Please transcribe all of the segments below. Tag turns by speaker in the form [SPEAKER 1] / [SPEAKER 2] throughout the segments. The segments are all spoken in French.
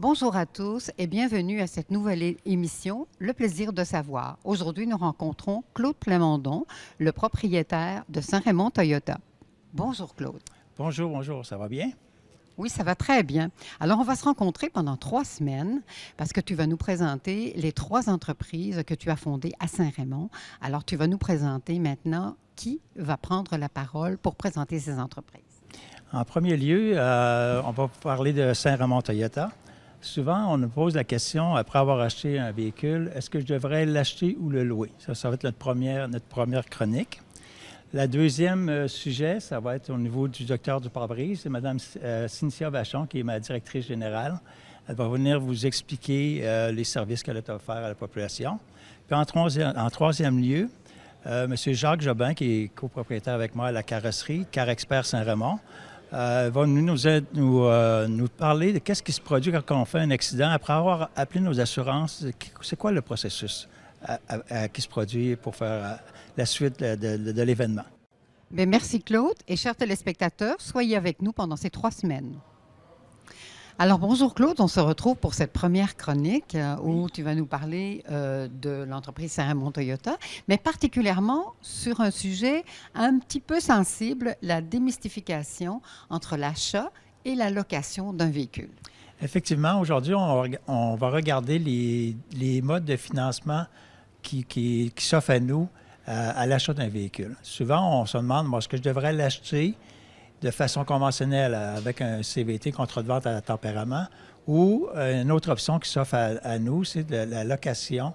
[SPEAKER 1] Bonjour à tous et bienvenue à cette nouvelle émission, Le plaisir de savoir. Aujourd'hui, nous rencontrons Claude Plamondon, le propriétaire de Saint-Raymond Toyota. Bonjour Claude.
[SPEAKER 2] Bonjour, bonjour, ça va bien?
[SPEAKER 1] Oui, ça va très bien. Alors, on va se rencontrer pendant 3 semaines parce que tu vas nous présenter les 3 entreprises que tu as fondées à Saint-Raymond. Alors, tu vas nous présenter maintenant qui va prendre la parole pour présenter ces entreprises.
[SPEAKER 2] En premier lieu, on va parler de Saint-Raymond Toyota. Souvent, on nous pose la question, après avoir acheté un véhicule, est-ce que je devrais l'acheter ou le louer? Ça va être notre première chronique. La deuxième sujet, ça va être au niveau du docteur du pare-brise. C'est Mme Cynthia Vachon, qui est ma directrice générale. Elle va venir vous expliquer les services qu'elle a offerts à la population. Puis en troisième lieu, M. Jacques Jobin, qui est copropriétaire avec moi à la carrosserie, Carexpert Saint-Raymond, va nous parler de qu'est-ce qui se produit quand on fait un accident. Après avoir appelé nos assurances, c'est quoi le processus qui se produit pour faire la suite de l'événement?
[SPEAKER 1] Bien, merci Claude et chers téléspectateurs, soyez avec nous pendant ces 3 semaines. Alors bonjour Claude, on se retrouve pour cette première chronique où tu vas nous parler de l'entreprise Saint-Raymond Toyota, mais particulièrement sur un sujet un petit peu sensible, la démystification entre l'achat et la location d'un véhicule.
[SPEAKER 2] Effectivement, aujourd'hui, on va regarder les modes de financement qui s'offrent à nous à l'achat d'un véhicule. Souvent, on se demande, moi, est-ce que je devrais l'acheter de façon conventionnelle avec un CVT, contrat de vente à tempérament, ou une autre option qui s'offre à nous, c'est de la location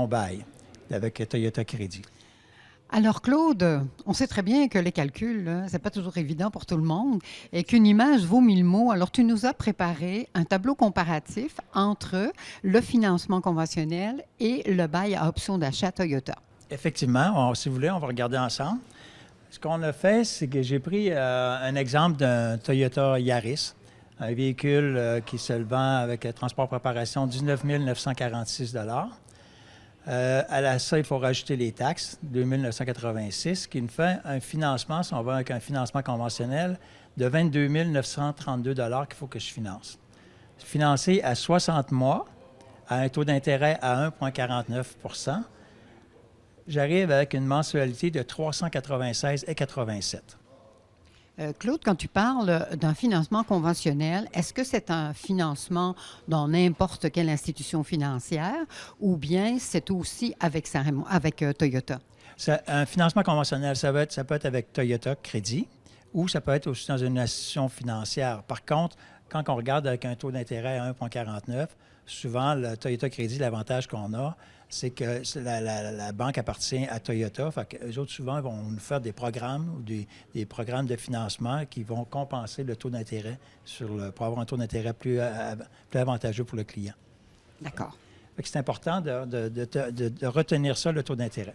[SPEAKER 2] bail avec Toyota Crédit.
[SPEAKER 1] Alors Claude, on sait très bien que les calculs, ce n'est pas toujours évident pour tout le monde et qu'une image vaut 1000 mots. Alors tu nous as préparé un tableau comparatif entre le financement conventionnel et le bail à option d'achat Toyota.
[SPEAKER 2] Effectivement, si vous voulez, on va regarder ensemble. Ce qu'on a fait, c'est que j'ai pris un exemple d'un Toyota Yaris, un véhicule qui se le vend avec transport préparation 19 946 à ça, il faut rajouter les taxes, 2 986, qui nous fait un financement, si on va avec un financement conventionnel, de 22 932 qu'il faut que je finance. Financé à 60 mois, à un taux d'intérêt à 1,49 %, j'arrive avec une mensualité de 396,87.
[SPEAKER 1] Claude, quand tu parles d'un financement conventionnel, est-ce que c'est un financement dans n'importe quelle institution financière ou bien c'est aussi avec Toyota?
[SPEAKER 2] Un financement conventionnel, ça peut être avec Toyota Crédit ou ça peut être aussi dans une institution financière. Par contre, quand on regarde avec un taux d'intérêt à 1,49, souvent, le Toyota Crédit, l'avantage qu'on a, c'est que la banque appartient à Toyota. Fait qu'eux autres, souvent, vont nous faire des programmes ou des programmes de financement qui vont compenser le taux d'intérêt pour avoir un taux d'intérêt plus avantageux pour le client.
[SPEAKER 1] D'accord.
[SPEAKER 2] Fait que c'est important de retenir ça, le taux d'intérêt.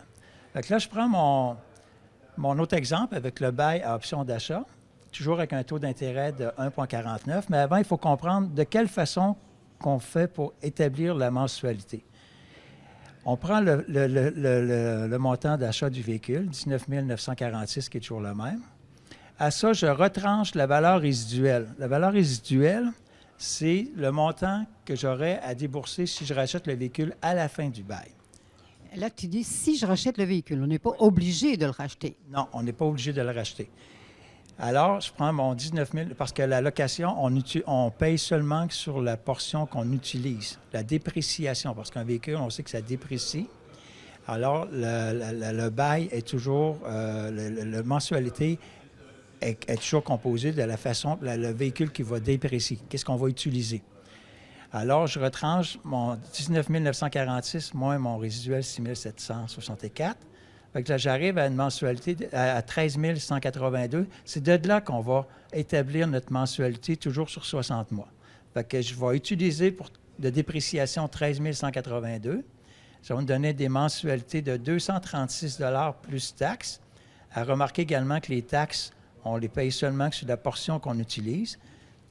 [SPEAKER 2] Fait que là, je prends mon autre exemple avec le bail à option d'achat, toujours avec un taux d'intérêt de 1,49. Mais avant, il faut comprendre de quelle façon qu'on fait pour établir la mensualité. On prend le montant d'achat du véhicule, 19 946, qui est toujours le même. À ça, je retranche la valeur résiduelle. La valeur résiduelle, c'est le montant que j'aurais à débourser si je rachète le véhicule à la fin du bail.
[SPEAKER 1] Là, tu dis si je rachète le véhicule, on n'est pas obligé de le racheter.
[SPEAKER 2] Non, on n'est pas obligé de le racheter. Alors, je prends mon 19 000, parce que la location, on paye seulement sur la portion qu'on utilise, la dépréciation, parce qu'un véhicule, on sait que ça déprécie. Alors, le bail est toujours, la mensualité est toujours composée de la façon, le véhicule qui va déprécier, qu'est-ce qu'on va utiliser. Alors, je retranche mon 19 946 moins mon résiduel 6 764. Fait que là, j'arrive à une mensualité à 13 182. C'est de là qu'on va établir notre mensualité toujours sur 60 mois. Fait que je vais utiliser de dépréciation 13 182. Ça va me donner des mensualités de 236 plus taxes. À remarquer également que les taxes, on les paye seulement sur la portion qu'on utilise.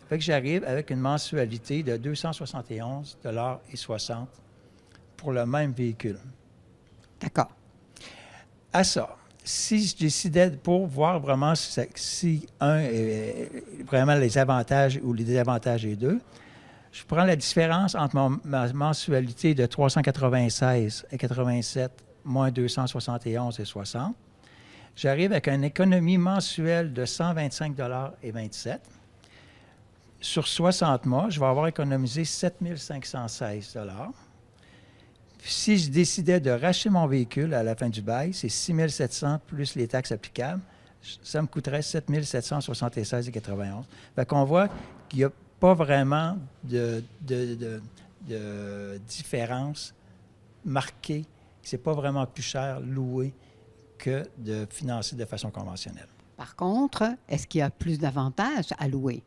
[SPEAKER 2] Fait que j'arrive avec une mensualité de 271,60 $ pour le même véhicule.
[SPEAKER 1] D'accord.
[SPEAKER 2] À ça, si je décidais pour voir vraiment si un est vraiment les avantages ou les désavantages des deux, Je prends la différence entre ma mensualité de 396 et 87 moins 271 et 60. J'arrive avec une économie mensuelle de 125,27 $. Sur 60 mois, je vais avoir économisé 7 516 $. Si je décidais de racheter mon véhicule à la fin du bail, c'est 6 700 plus les taxes applicables. Ça me coûterait 7 776,91 $. Fait qu'on voit qu'il n'y a pas vraiment de différence marquée. C'est pas vraiment plus cher louer que de financer de façon conventionnelle.
[SPEAKER 1] Par contre, est-ce qu'il y a plus d'avantages à louer?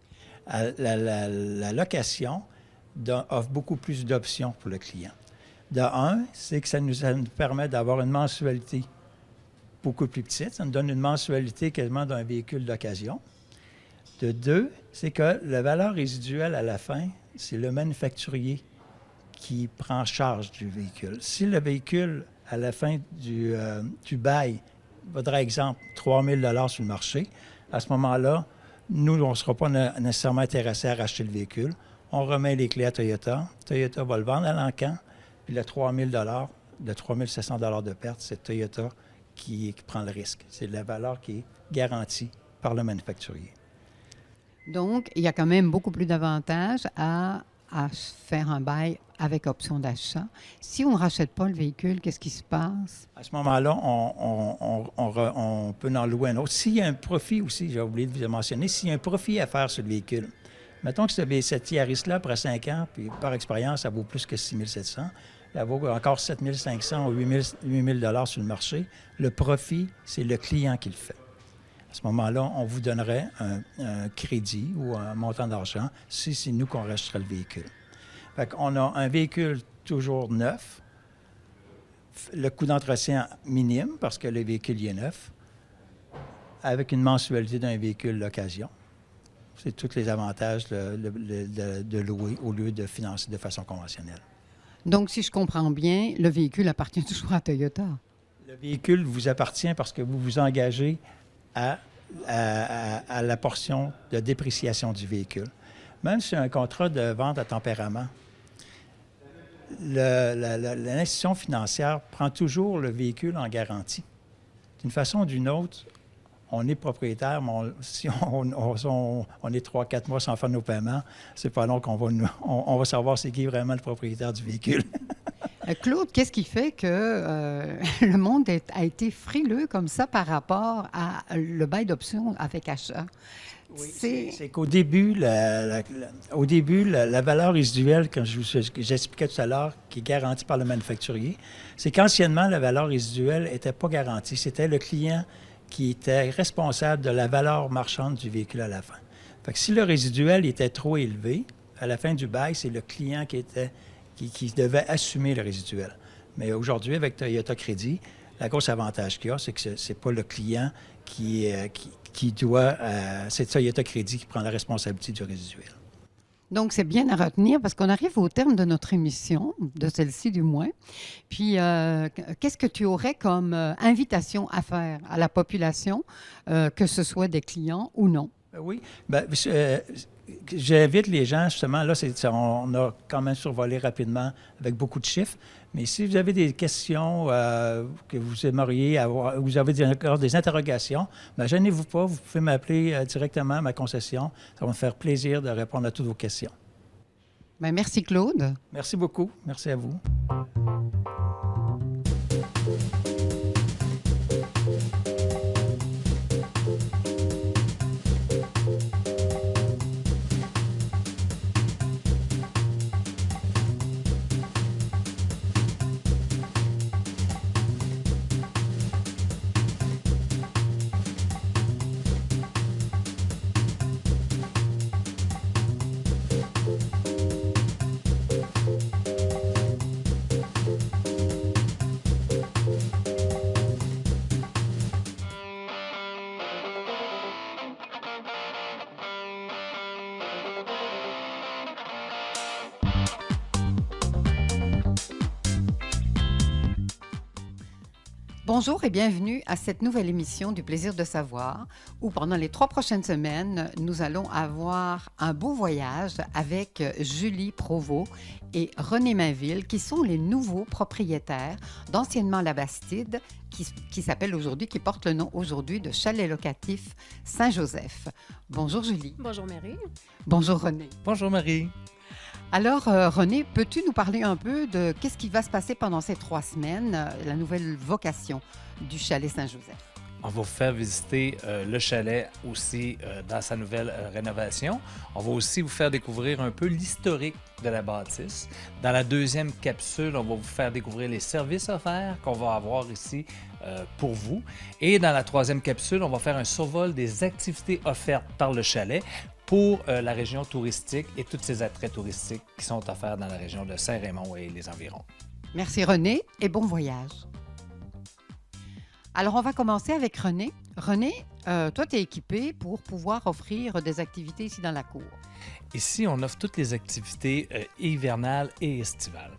[SPEAKER 2] La location offre beaucoup plus d'options pour le client. De un, c'est que ça nous permet d'avoir une mensualité beaucoup plus petite. Ça nous donne une mensualité quasiment d'un véhicule d'occasion. De deux, c'est que la valeur résiduelle à la fin, c'est le manufacturier qui prend charge du véhicule. Si le véhicule, à la fin du bail, vaudrait, exemple, 3 000 $ sur le marché, à ce moment-là, nous, on ne sera pas nécessairement intéressés à racheter le véhicule. On remet les clés à Toyota. Toyota va le vendre à l'encan. Puis le 3 000 $, le 3 700 $ de perte, c'est Toyota qui prend le risque. C'est la valeur qui est garantie par le manufacturier.
[SPEAKER 1] Donc, il y a quand même beaucoup plus d'avantages à faire un bail avec option d'achat. Si on ne rachète pas le véhicule, qu'est-ce qui se passe?
[SPEAKER 2] À ce moment-là, on peut en louer un autre. S'il y a un profit aussi, j'ai oublié de vous mentionner, s'il y a un profit à faire sur le véhicule, mettons que cette Yaris-là, après 5 ans, puis par expérience, ça vaut plus que 6 700, elle vaut encore 7 500 ou 8 000 $ sur le marché. Le profit, c'est le client qui le fait. À ce moment-là, on vous donnerait un crédit ou un montant d'argent si c'est nous qu'on rachèterait le véhicule. Fait qu'on a un véhicule toujours neuf, le coût d'entretien minime parce que le véhicule est neuf, avec une mensualité d'un véhicule d'occasion. C'est tous les avantages de louer au lieu de financer de façon conventionnelle.
[SPEAKER 1] Donc, si je comprends bien, le véhicule appartient toujours à Toyota.
[SPEAKER 2] Le véhicule vous appartient parce que vous vous engagez à la portion de dépréciation du véhicule. Même si c'est un contrat de vente à tempérament, l'institution financière prend toujours le véhicule en garantie. D'une façon ou d'une autre, on est propriétaire, mais si on est 3-4 mois sans faire nos paiements, c'est pas long qu'on on va savoir c'est qui vraiment le propriétaire du véhicule.
[SPEAKER 1] Claude, qu'est-ce qui fait que le monde a été frileux comme ça par rapport à le bail d'option avec achat?
[SPEAKER 2] Oui, c'est qu'au début, la valeur résiduelle, comme j'expliquais tout à l'heure, qui est garantie par le manufacturier, c'est qu'anciennement, la valeur résiduelle n'était pas garantie. C'était le client qui était responsable de la valeur marchande du véhicule à la fin. Fait que si le résiduel était trop élevé, à la fin du bail, c'est le client qui devait assumer le résiduel. Mais aujourd'hui, avec Toyota Crédit, le gros avantage qu'il y a, c'est que ce n'est pas le client qui doit... c'est Toyota Crédit qui prend la responsabilité du résiduel.
[SPEAKER 1] Donc, c'est bien à retenir parce qu'on arrive au terme de notre émission, de celle-ci du moins. Puis, qu'est-ce que tu aurais comme invitation à faire à la population, que ce soit des clients ou non?
[SPEAKER 2] Oui. J'invite les gens, justement, là, on a quand même survolé rapidement avec beaucoup de chiffres, mais si vous avez des questions que vous aimeriez avoir, vous avez encore des interrogations, bien, gênez-vous pas, vous pouvez m'appeler directement à ma concession. Ça va me faire plaisir de répondre à toutes vos questions.
[SPEAKER 1] Bien, merci, Claude.
[SPEAKER 2] Merci beaucoup. Merci à vous.
[SPEAKER 1] Bonjour et bienvenue à cette nouvelle émission du Plaisir de savoir, où pendant les 3 prochaines semaines, nous allons avoir un beau voyage avec Julie Provost et René Mainville, qui sont les nouveaux propriétaires d'anciennement La Bastide, qui s'appelle aujourd'hui, qui porte le nom aujourd'hui de Chalet locatif Saint-Joseph. Bonjour Julie.
[SPEAKER 3] Bonjour Marie.
[SPEAKER 1] Bonjour René.
[SPEAKER 2] Bonjour Marie.
[SPEAKER 1] Alors, René, peux-tu nous parler un peu de qu'est-ce qui va se passer pendant ces 3 semaines, la nouvelle vocation du Chalet Saint-Joseph?
[SPEAKER 4] On va vous faire visiter le chalet aussi dans sa nouvelle rénovation. On va aussi vous faire découvrir un peu l'historique de la bâtisse. Dans la deuxième capsule, on va vous faire découvrir les services offerts qu'on va avoir ici pour vous. Et dans la troisième capsule, on va faire un survol des activités offertes par le chalet pour la région touristique et tous ces attraits touristiques qui sont offerts dans la région de Saint-Raymond et les environs.
[SPEAKER 1] Merci René et bon voyage. Alors, on va commencer avec René. René, toi, tu es équipé pour pouvoir offrir des activités ici dans la cour.
[SPEAKER 4] Ici, on offre toutes les activités hivernales et estivales.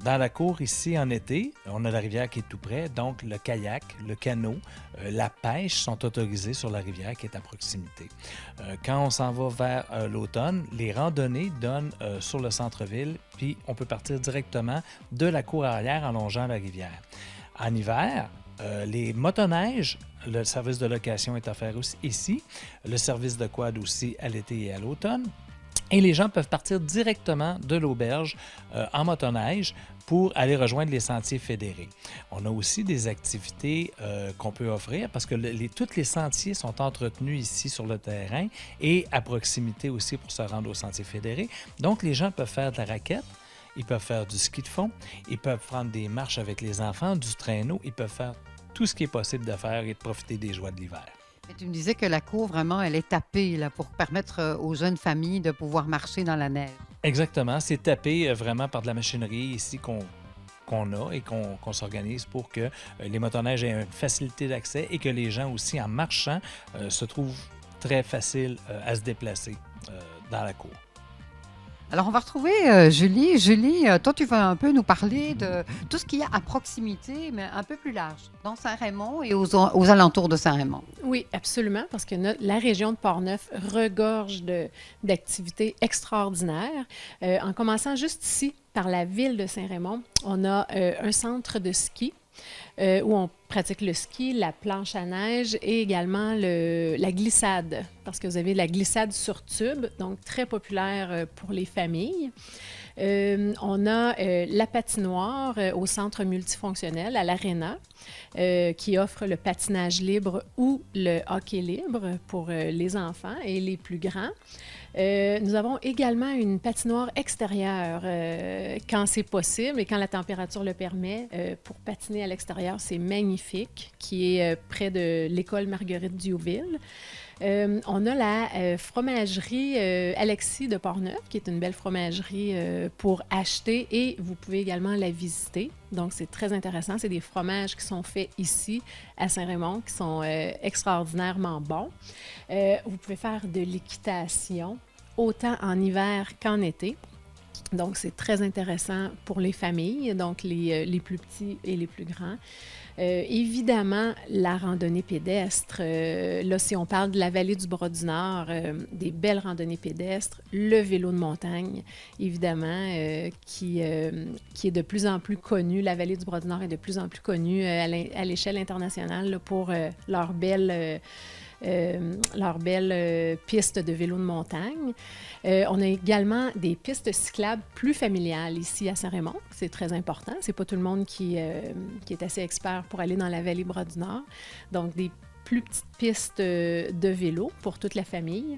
[SPEAKER 4] Dans la cour, ici, en été, on a la rivière qui est tout près, donc le kayak, le canot, la pêche sont autorisés sur la rivière qui est à proximité. Quand on s'en va vers l'automne, les randonnées donnent sur le centre-ville, puis on peut partir directement de la cour arrière en longeant la rivière. En hiver, les motoneiges, le service de location est offert aussi ici, le service de quad aussi à l'été et à l'automne. Et les gens peuvent partir directement de l'auberge en motoneige pour aller rejoindre les sentiers fédérés. On a aussi des activités qu'on peut offrir parce que tous les sentiers sont entretenus ici sur le terrain et à proximité aussi pour se rendre aux sentiers fédérés. Donc, les gens peuvent faire de la raquette, ils peuvent faire du ski de fond, ils peuvent prendre des marches avec les enfants, du traîneau, ils peuvent faire tout ce qui est possible de faire et de profiter des joies de l'hiver.
[SPEAKER 1] Et tu me disais que la cour, vraiment, elle est tapée là, pour permettre aux jeunes familles de pouvoir marcher dans la neige.
[SPEAKER 4] Exactement. C'est tapé vraiment par de la machinerie ici qu'on a et qu'on s'organise pour que les motoneiges aient une facilité d'accès et que les gens aussi, en marchant, se trouvent très faciles à se déplacer dans la cour.
[SPEAKER 1] Alors, on va retrouver Julie. Julie, toi, tu vas un peu nous parler de tout ce qu'il y a à proximité, mais un peu plus large, dans Saint-Raymond et aux alentours de Saint-Raymond.
[SPEAKER 3] Oui, absolument, parce que la région de Portneuf regorge d'activités extraordinaires. En commençant juste ici, par la ville de Saint-Raymond, on a un centre de ski où on pratique le ski, la planche à neige et également la glissade, parce que vous avez la glissade sur tube, donc très populaire pour les familles. On a la patinoire au centre multifonctionnel, à l'Arena, qui offre le patinage libre ou le hockey libre pour les enfants et les plus grands. Nous avons également une patinoire extérieure quand c'est possible et quand la température le permet. Pour patiner à l'extérieur, c'est magnifique, qui est près de l'école Marguerite-Diouville. On a la fromagerie Alexis de Portneuf, qui est une belle fromagerie pour acheter et vous pouvez également la visiter. Donc, c'est très intéressant. C'est des fromages qui sont faits ici à Saint-Raymond, qui sont extraordinairement bons. Vous pouvez faire de l'équitation, autant en hiver qu'en été. Donc, c'est très intéressant pour les familles, donc les plus petits et les plus grands. Évidemment, la randonnée pédestre, là, si on parle de la vallée du Bras-du-Nord, des belles randonnées pédestres, le vélo de montagne, évidemment, qui est de plus en plus connu. La vallée du Bras-du-Nord est de plus en plus connue à l'échelle internationale là, pour leurs belles pistes de vélo de montagne. On a également des pistes cyclables plus familiales ici à Saint-Raymond. C'est très important. C'est pas tout le monde qui est assez expert pour aller dans la vallée Bras-du-Nord. Donc, des plus petites pistes de vélo pour toute la famille.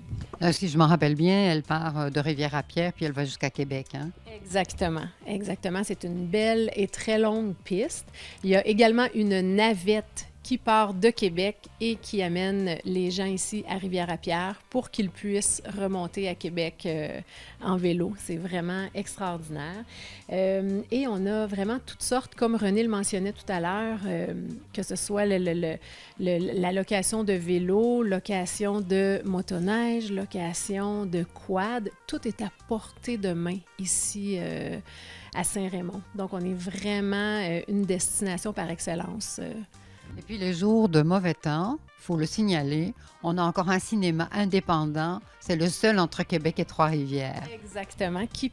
[SPEAKER 1] Si je m'en rappelle bien, elle part de Rivière-à-Pierre puis elle va jusqu'à Québec. Hein?
[SPEAKER 3] Exactement, exactement. C'est une belle et très longue piste. Il y a également une navette qui part de Québec et qui amène les gens ici à Rivière-à-Pierre pour qu'ils puissent remonter à Québec en vélo. C'est vraiment extraordinaire. Et on a vraiment toutes sortes, comme René le mentionnait tout à l'heure, que ce soit la location de vélo, location de motoneige, location de quad, tout est à portée de main ici à Saint-Raymond. Donc, on est vraiment une destination par excellence
[SPEAKER 1] Et puis les jours de mauvais temps, il faut le signaler, on a encore un cinéma indépendant. C'est le seul entre Québec et Trois-Rivières.
[SPEAKER 3] Exactement. Qui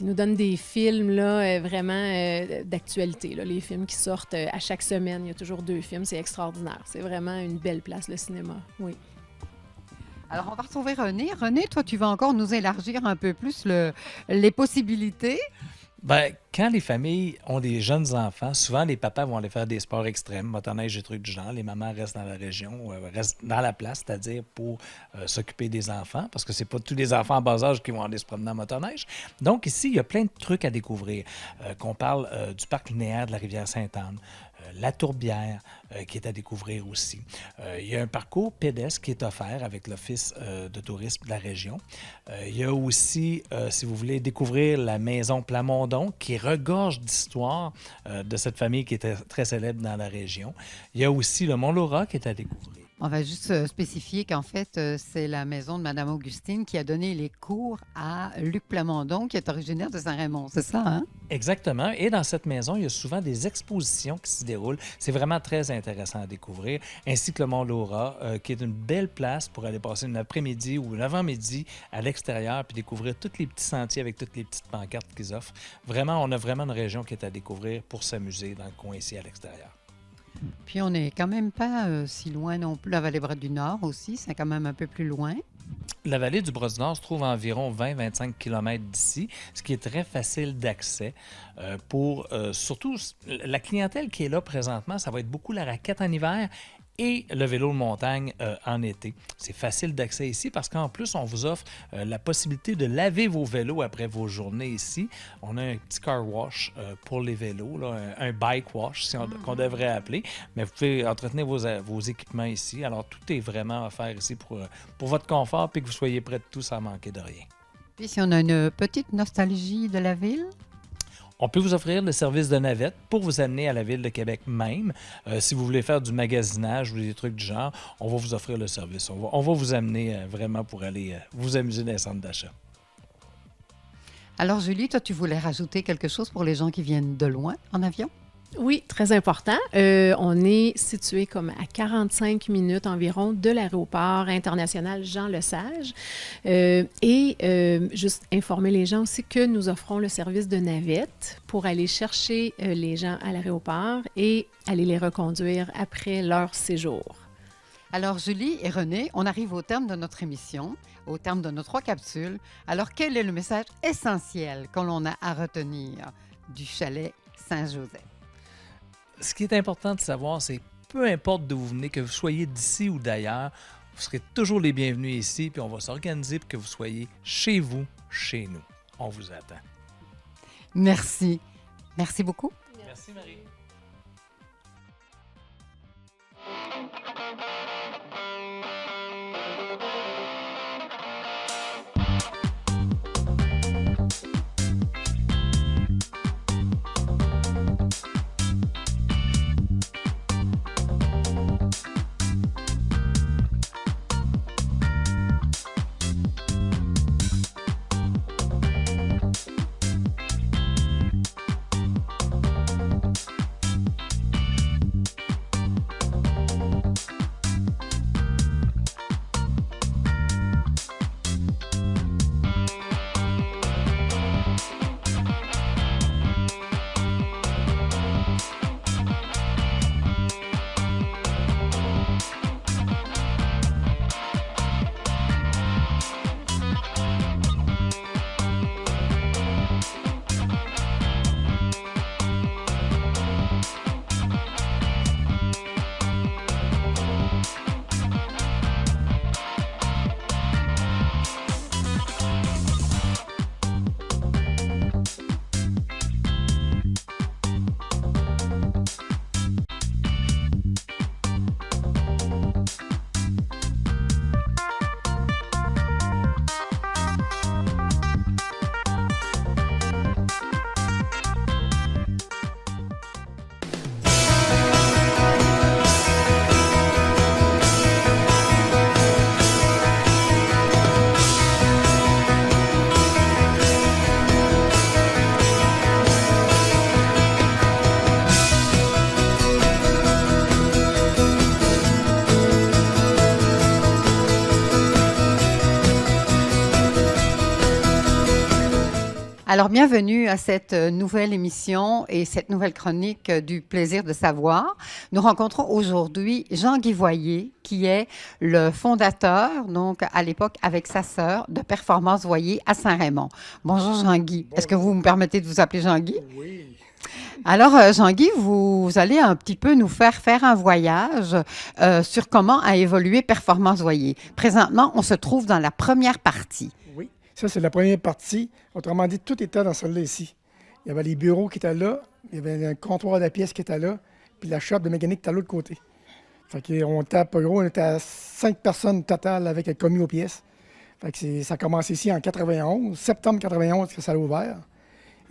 [SPEAKER 3] nous donne des films là, vraiment d'actualité. Là. Les films qui sortent à chaque semaine, il y a toujours 2 films. C'est extraordinaire. C'est vraiment une belle place, le cinéma. Oui.
[SPEAKER 1] Alors, on va retrouver René. René, toi, tu vas encore nous élargir un peu plus les possibilités.
[SPEAKER 4] Ben, quand les familles ont des jeunes enfants, souvent les papas vont aller faire des sports extrêmes, motoneige et trucs du genre. Les mamans restent dans la région, restent dans la place, c'est-à-dire pour s'occuper des enfants, parce que c'est pas tous les enfants en bas âge qui vont aller se promener en motoneige. Donc ici, il y a plein de trucs à découvrir. Qu'on parle du parc linéaire de la rivière Sainte-Anne, la Tourbière, qui est à découvrir aussi. Il y a un parcours pédestre qui est offert avec l'Office de tourisme de la région. Il y a aussi, si vous voulez, découvrir la maison Plamondon, qui regorge d'histoire de cette famille qui était très célèbre dans la région. Il y a aussi le Mont Laura qui est à découvrir.
[SPEAKER 1] On va juste spécifier qu'en fait, c'est la maison de Mme Augustine qui a donné les cours à Luc Plamondon, qui est originaire de Saint-Raymond. C'est ça, hein?
[SPEAKER 4] Exactement. Et dans cette maison, il y a souvent des expositions qui se déroulent. C'est vraiment très intéressant à découvrir, ainsi que le Mont Laura, qui est une belle place pour aller passer une après-midi ou un avant-midi à l'extérieur puis découvrir tous les petits sentiers avec toutes les petites pancartes qu'ils offrent. Vraiment, on a vraiment une région qui est à découvrir pour s'amuser dans le coin ici à l'extérieur.
[SPEAKER 1] Puis on n'est quand même pas si loin non plus. La vallée Bras-du-Nord aussi, c'est quand même un peu plus loin.
[SPEAKER 4] La vallée du Bras-du-Nord se trouve à environ 20-25 km d'ici, ce qui est très facile d'accès pour surtout la clientèle qui est là présentement. Ça va être beaucoup la raquette en hiver et le vélo de montagne en été. C'est facile d'accès ici parce qu'en plus, on vous offre la possibilité de laver vos vélos après vos journées ici. On a un petit car wash pour les vélos, là, un bike wash qu'on devrait appeler, mais vous pouvez entretenir vos équipements ici. Alors, tout est vraiment offert ici pour votre confort et que vous soyez près de tout sans manquer de rien.
[SPEAKER 1] Puis si on a une petite nostalgie de la ville?
[SPEAKER 4] On peut vous offrir le service de navette pour vous amener à la ville de Québec même. Si vous voulez faire du magasinage ou des trucs du genre, on va vous offrir le service. On va vous amener vraiment pour aller vous amuser dans les centres d'achat.
[SPEAKER 1] Alors Julie, toi, tu voulais rajouter quelque chose pour les gens qui viennent de loin en avion?
[SPEAKER 3] Oui, très important. On est situé comme à 45 minutes environ de l'aéroport international Jean-Lesage. Juste informer les gens aussi que nous offrons le service de navette pour aller chercher les gens à l'aéroport et aller les reconduire après leur séjour.
[SPEAKER 1] Alors Julie et René, on arrive au terme de notre émission, au terme de nos 3 capsules. Alors quel est le message essentiel que l'on a à retenir du chalet Saint-Joseph?
[SPEAKER 4] Ce qui est important de savoir, c'est peu importe d'où vous venez, que vous soyez d'ici ou d'ailleurs, vous serez toujours les bienvenus ici, puis on va s'organiser pour que vous soyez chez vous, chez nous. On vous attend.
[SPEAKER 1] Merci. Merci beaucoup.
[SPEAKER 4] Merci Marie.
[SPEAKER 1] Alors, bienvenue à cette nouvelle émission et cette nouvelle chronique du plaisir de savoir. Nous rencontrons aujourd'hui Jean-Guy Voyer, qui est le fondateur, donc à l'époque avec sa sœur, de Performance Voyer à Saint-Raymond. Bonjour Jean-Guy. Est-ce que vous me permettez de vous appeler Jean-Guy?
[SPEAKER 5] Oui.
[SPEAKER 1] Alors, Jean-Guy, vous allez un petit peu nous faire un voyage sur comment a évolué Performance Voyer. Présentement, on se trouve dans la première partie.
[SPEAKER 5] Oui, ça c'est la première partie. Autrement dit, tout était dans celle-là ici. Il y avait les bureaux qui étaient là, il y avait un comptoir de pièces qui était là, puis la shop de mécanique était à l'autre côté. Fait qu'on tape, gros, on était à 5 personnes totales avec un commis aux pièces. Fait que ça a commencé ici en 91, septembre 91 que ça a ouvert.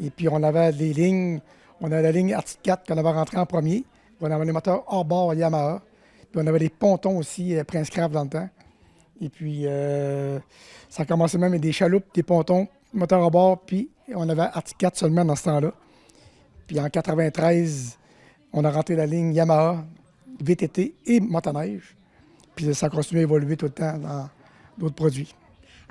[SPEAKER 5] Et puis on avait des lignes. On avait la ligne Arctic 4 qu'on avait rentrée en premier. On avait les moteurs hors bord Yamaha. Puis on avait des pontons aussi, Prince Craft dans le temps. Et puis, ça a commencé même avec des chaloupes, des pontons, moteurs hors bord. Puis on avait Arctic 4 seulement dans ce temps-là. Puis en 93, on a rentré la ligne Yamaha, VTT et motoneige. Puis ça a continué à évoluer tout le temps dans d'autres produits.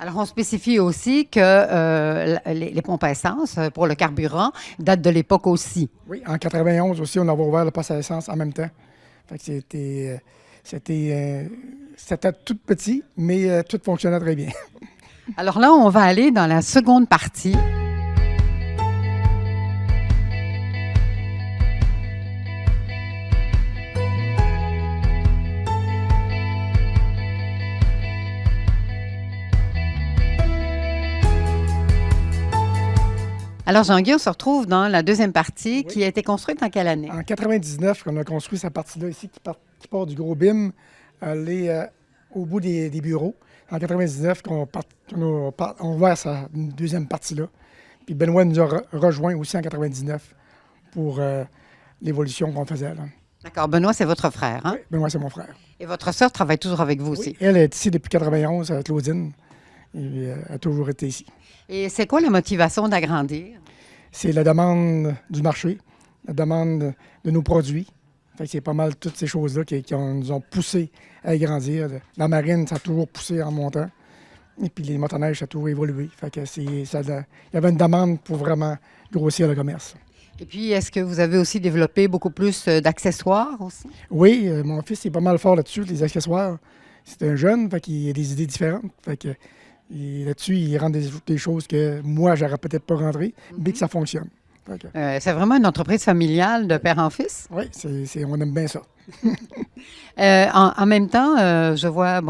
[SPEAKER 1] Alors, on spécifie aussi que les pompes à essence pour le carburant datent de l'époque aussi.
[SPEAKER 5] Oui, en 91 aussi, on avait ouvert le poste à essence en même temps. Fait que c'était tout petit, mais tout fonctionnait très bien.
[SPEAKER 1] Alors là, on va aller dans la seconde partie. Alors, Jean-Guy, on se retrouve dans la deuxième partie qui a été construite en quelle année?
[SPEAKER 5] En 99, on a construit cette partie-là ici qui part du gros BIM, aller au bout des bureaux. En 99, on a ouvert sa deuxième partie-là. Puis Benoît nous a rejoint aussi en 99 pour l'évolution qu'on faisait. Là.
[SPEAKER 1] D'accord. Benoît, c'est votre frère, hein?
[SPEAKER 5] Oui, Benoît, c'est mon frère.
[SPEAKER 1] Et votre sœur travaille toujours avec vous aussi?
[SPEAKER 5] Oui, elle est ici depuis 91 à Claudine. Et elle a toujours été ici.
[SPEAKER 1] Et c'est quoi la motivation d'agrandir?
[SPEAKER 5] C'est la demande du marché, la demande de nos produits. Fait que c'est pas mal toutes ces choses-là qui nous ont poussé à agrandir. La marine, ça a toujours poussé en montant. Et puis les motoneiges, ça a toujours évolué. Fait que il y avait une demande pour vraiment grossir le commerce.
[SPEAKER 1] Et puis, est-ce que vous avez aussi développé beaucoup plus d'accessoires aussi?
[SPEAKER 5] Oui, mon fils est pas mal fort là-dessus, les accessoires. C'est un jeune, fait qu'il a des idées différentes. Fait que là-dessus, il rend des choses que moi, j'aurais peut-être pas rentré, mais que ça fonctionne.
[SPEAKER 1] C'est vraiment une entreprise familiale de père en fils?
[SPEAKER 5] Oui, on aime bien ça.
[SPEAKER 1] En même temps, je vois,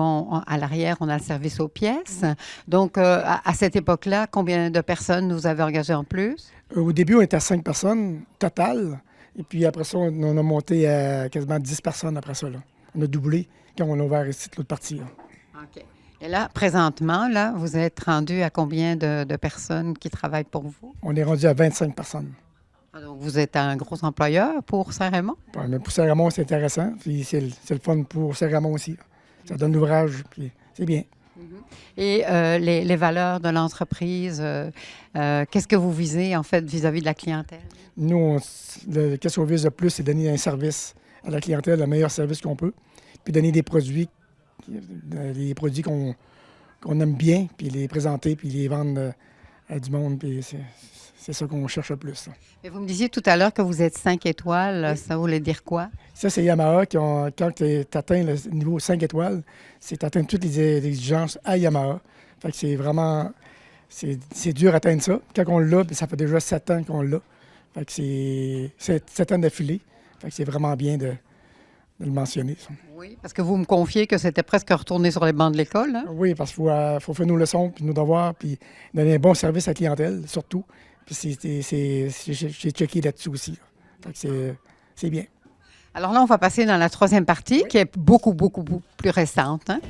[SPEAKER 1] à l'arrière, on a le service aux pièces. Donc, à cette époque-là, combien de personnes vous avez engagées en plus?
[SPEAKER 5] Au début, on était à 5 personnes totales. Et puis après ça, on a monté à quasiment 10 personnes après ça. Là. On a doublé quand on a ouvert ici l'autre partie. Là.
[SPEAKER 1] OK. Et là, présentement, là, vous êtes rendu à combien de personnes qui travaillent pour vous?
[SPEAKER 5] On est rendu à 25 personnes.
[SPEAKER 1] Ah, donc, vous êtes un gros employeur pour Saint-Raymond?
[SPEAKER 5] Ouais, mais pour Saint-Raymond, c'est intéressant. Puis c'est le fun pour Saint-Raymond aussi. Là. Ça donne l'ouvrage, puis c'est bien.
[SPEAKER 1] Et les valeurs de l'entreprise, qu'est-ce que vous visez, en fait, vis-à-vis de la clientèle?
[SPEAKER 5] Nous, qu'est-ce qu'on vise le plus, c'est donner un service à la clientèle, le meilleur service qu'on peut, puis donner des produits qu'on aime bien, puis les présenter, puis les vendre à du monde, puis c'est ça qu'on cherche le plus. Là.
[SPEAKER 1] Et vous me disiez tout à l'heure que vous êtes 5 étoiles, ça voulait dire quoi?
[SPEAKER 5] Ça, c'est Yamaha, quand tu atteins le niveau 5 étoiles, c'est atteindre toutes les exigences à Yamaha. Fait que c'est vraiment, c'est dur d'atteindre ça. Quand on l'a, ça fait déjà 7 ans qu'on l'a. Fait que c'est 7 ans d'affilée. Fait que c'est vraiment bien de le mentionner. Ça.
[SPEAKER 1] Oui, parce que vous me confiez que c'était presque retourner sur les bancs de l'école. Hein?
[SPEAKER 5] Oui, parce qu'il faut faire nos leçons, puis nos devoirs, puis donner un bon service à la clientèle, surtout. Puis j'ai checké là-dessus aussi. Là. Fait que c'est bien.
[SPEAKER 1] Alors là, on va passer dans la troisième partie, qui est beaucoup, beaucoup, beaucoup plus récente. Hein?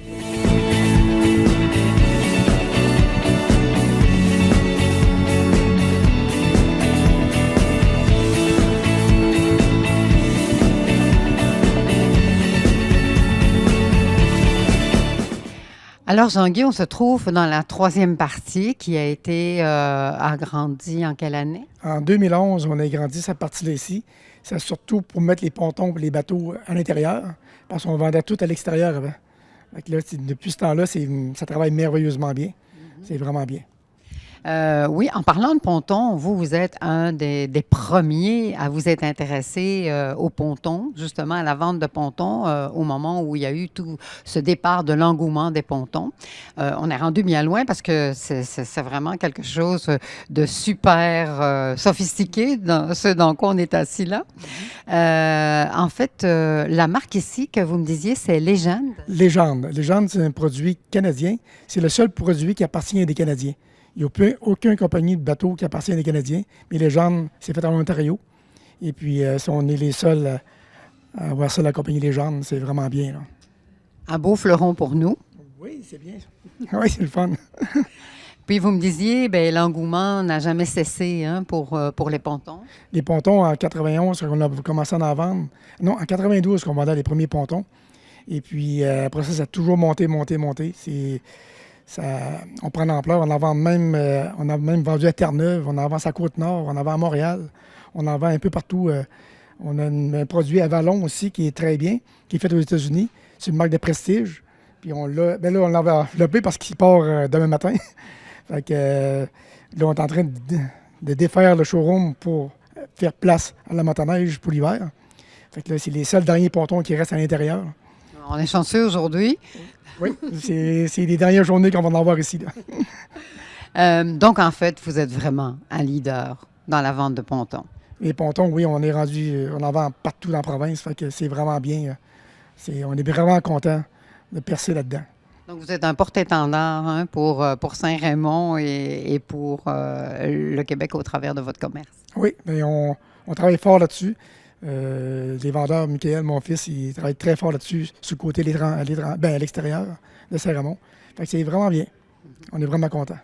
[SPEAKER 1] Alors, Jean-Guy, on se trouve dans la troisième partie qui a été agrandie en quelle année?
[SPEAKER 5] En 2011, on a agrandi cette partie-là ici. C'est surtout pour mettre les pontons et les bateaux à l'intérieur, parce qu'on vendait tout à l'extérieur avant. Fait que là, depuis ce temps-là, ça travaille merveilleusement bien. C'est vraiment bien.
[SPEAKER 1] Oui, en parlant de ponton, vous êtes un des premiers à vous être intéressé au ponton, justement à la vente de pontons, au moment où il y a eu tout ce départ de l'engouement des pontons. On est rendu bien loin parce que c'est vraiment quelque chose de super sophistiqué, dans ce dans quoi on est assis là. En fait, la marque ici que vous me disiez, c'est Légende.
[SPEAKER 5] Légende. Légende, c'est un produit canadien. C'est le seul produit qui appartient à des Canadiens. Il n'y a aucune compagnie de bateau qui appartient à des Canadiens. Mais Légende, c'est fait en Ontario. Et puis, on est les seuls à avoir ça, la compagnie Légende. C'est vraiment bien, là.
[SPEAKER 1] Un beau fleuron pour nous.
[SPEAKER 5] Oui, c'est bien. Oui, c'est le fun.
[SPEAKER 1] Puis vous me disiez, ben l'engouement n'a jamais cessé hein, pour les pontons.
[SPEAKER 5] Les pontons, en 91, on a commencé à en vendre. Non, en 92, on vendait les premiers pontons. Et puis, après ça a toujours monté. On prend l'ampleur. On a même vendu à Terre-Neuve, on en vend à Côte-Nord, on en vend à Montréal. On en vend un peu partout. On a un produit à Vallon aussi qui est très bien, qui est fait aux États-Unis. C'est une marque de prestige. Puis on l'a développé parce qu'il part demain matin. Fait que là, on est en train de défaire le showroom pour faire place à la motoneige pour l'hiver. Fait que là, c'est les seuls derniers pontons qui restent à l'intérieur.
[SPEAKER 1] On est chanceux aujourd'hui.
[SPEAKER 5] Oui, c'est les dernières journées qu'on va en avoir ici, là.
[SPEAKER 1] Donc, en fait, vous êtes vraiment un leader dans la vente de pontons.
[SPEAKER 5] Les pontons, oui, on en vend partout dans la province. Fait que c'est vraiment bien. On est vraiment content de percer là-dedans.
[SPEAKER 1] Donc, vous êtes un porte-étendard hein, pour Saint-Raymond et pour le Québec au travers de votre commerce.
[SPEAKER 5] Oui, mais on travaille fort là-dessus. Les vendeurs, Michael, mon fils, il travaille très fort là-dessus, sur le côté à l'extérieur de Saint-Raymond. Fait que c'est vraiment bien. On est vraiment contents.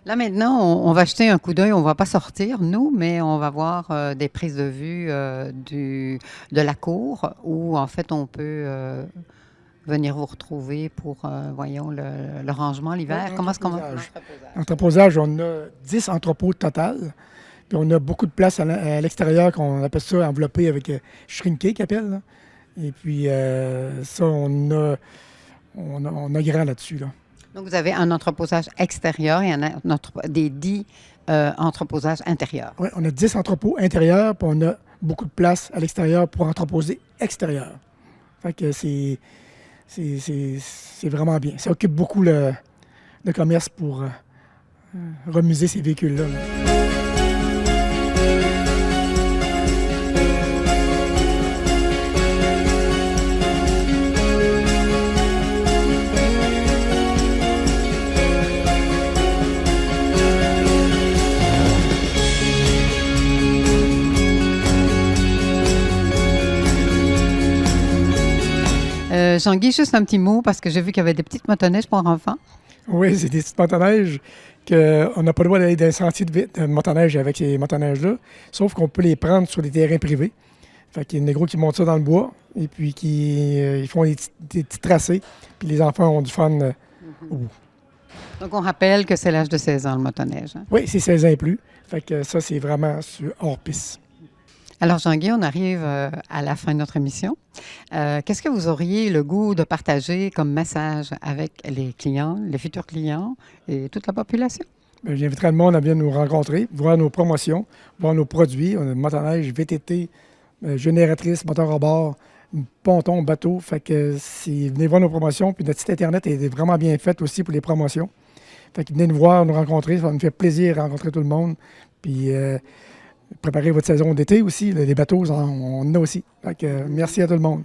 [SPEAKER 1] Là, maintenant, on va jeter un coup d'œil. On ne va pas sortir, nous, mais on va voir des prises de vue de la cour où, en fait, on peut venir vous retrouver pour, voyons, le rangement l'hiver.
[SPEAKER 5] Oui,
[SPEAKER 1] Comment est-ce qu'on va?
[SPEAKER 5] Entreposage, on a 10 entrepôts total. Puis on a beaucoup de place à l'extérieur, qu'on appelle ça enveloppé avec shrinké, qu'ils appellent. Là. Et puis, ça, on a grand là-dessus. Là.
[SPEAKER 1] Donc, vous avez un entreposage extérieur et des 10 entreposages intérieurs.
[SPEAKER 5] Oui, on a 10 entrepôts intérieurs, puis on a beaucoup de place à l'extérieur pour entreposer extérieur. Fait que c'est vraiment bien. Ça occupe beaucoup le commerce pour remiser ces véhicules-là. Là.
[SPEAKER 1] Jean-Guy, juste un petit mot, parce que j'ai vu qu'il y avait des petites motoneiges pour enfants.
[SPEAKER 5] Oui, c'est des petites motoneiges qu'on n'a pas le droit d'aller dans les sentiers de motoneige avec ces motoneiges-là, sauf qu'on peut les prendre sur des terrains privés. Fait qu'il y a des négros qui montent ça dans le bois et puis ils font des petits tracés, puis les enfants ont du fun au bout.
[SPEAKER 1] Donc, on rappelle que c'est l'âge de 16 ans, le motoneige. Hein?
[SPEAKER 5] Oui, c'est 16 ans et plus. Fait que ça, c'est vraiment hors piste.
[SPEAKER 1] Alors, Jean-Guy, on arrive à la fin de notre émission. Qu'est-ce que vous auriez le goût de partager comme message avec les clients, les futurs clients et toute la population?
[SPEAKER 5] Bien, j'inviterai le monde à venir nous rencontrer, voir nos promotions, voir nos produits. On a motoneige, VTT, génératrice, moteur à bord, ponton, bateau. Fait que venez voir nos promotions. Puis notre site Internet est vraiment bien fait aussi pour les promotions. Fait que venez nous voir, nous rencontrer. Ça va nous faire plaisir de rencontrer tout le monde. Puis préparez votre saison d'été aussi. Les bateaux, on en a aussi. Fait que, merci à tout le monde.